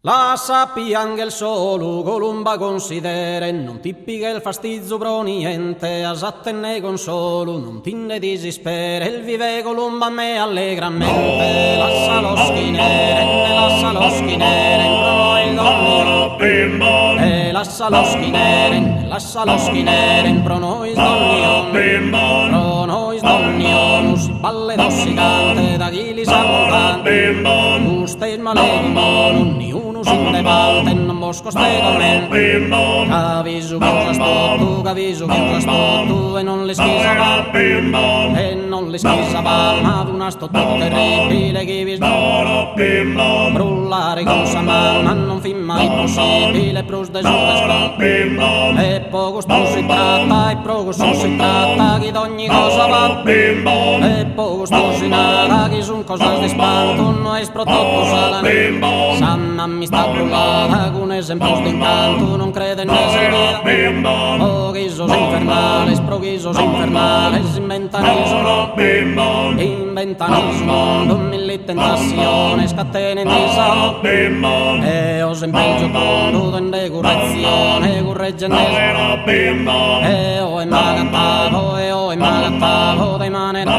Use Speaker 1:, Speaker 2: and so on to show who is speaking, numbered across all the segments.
Speaker 1: La sappi anche il solo, Columba considere, non ti piga il fastidio pro niente, asattene consolo, non ti ne disispere, il vive Columba a me allegramente, lassalo schinere, lassalo schinere, pro noi donnion, lassalo schinere, pro noi donnion, si balle tossicante, da chi li sa lontante, usted malegno, ognuno si levanta in un bosco stegamente, caviso che già sto tu, caviso che già sto tu, e non le schisa va, ma ad una sto tutto terribile che vi brullare con sa mano, non fin mai possibile, prus de e poco si tratta, e poco si tratta, che d'ogni cosa va, e poco si nada, che son cosas di spanto, no es prodotto salane, sanna mi sta brullata, con esempios d'incanto, non crede in eseguia, poghisos infernales, proghisos infernales, inventanismo, non mille tentazioni, scatene in disa, e os impegio con in correzione, correggene, e o in magattavo, dai manera,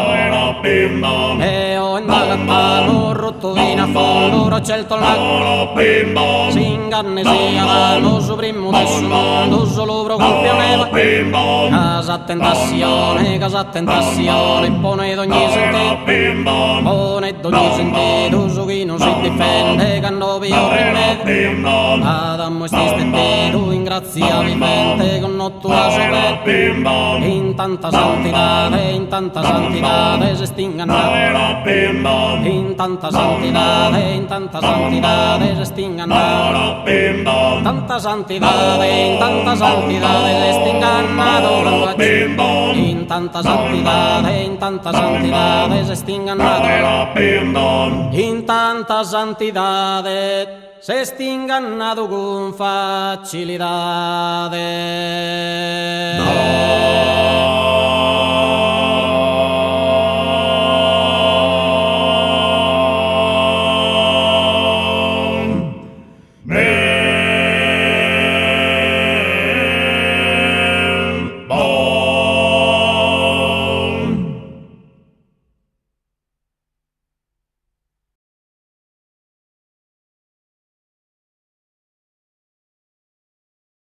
Speaker 1: e o in magattavo, rotto in a fondo, roccelto il lago, si inganne sia l'anno, su primo del suo mondo, solo pro colpioneva, casa tentazione, pone d'ogni sentito, su chi non si difende, canno pio rimedio, Adamo e sti stettito, in grazia vivente, con nottura sopra, in tanta santità, se stingano, in tanta santità, se stingano, tanta santità, se stingano, in tanta santità, se stingano, in tanta santità, se stingano con facilità.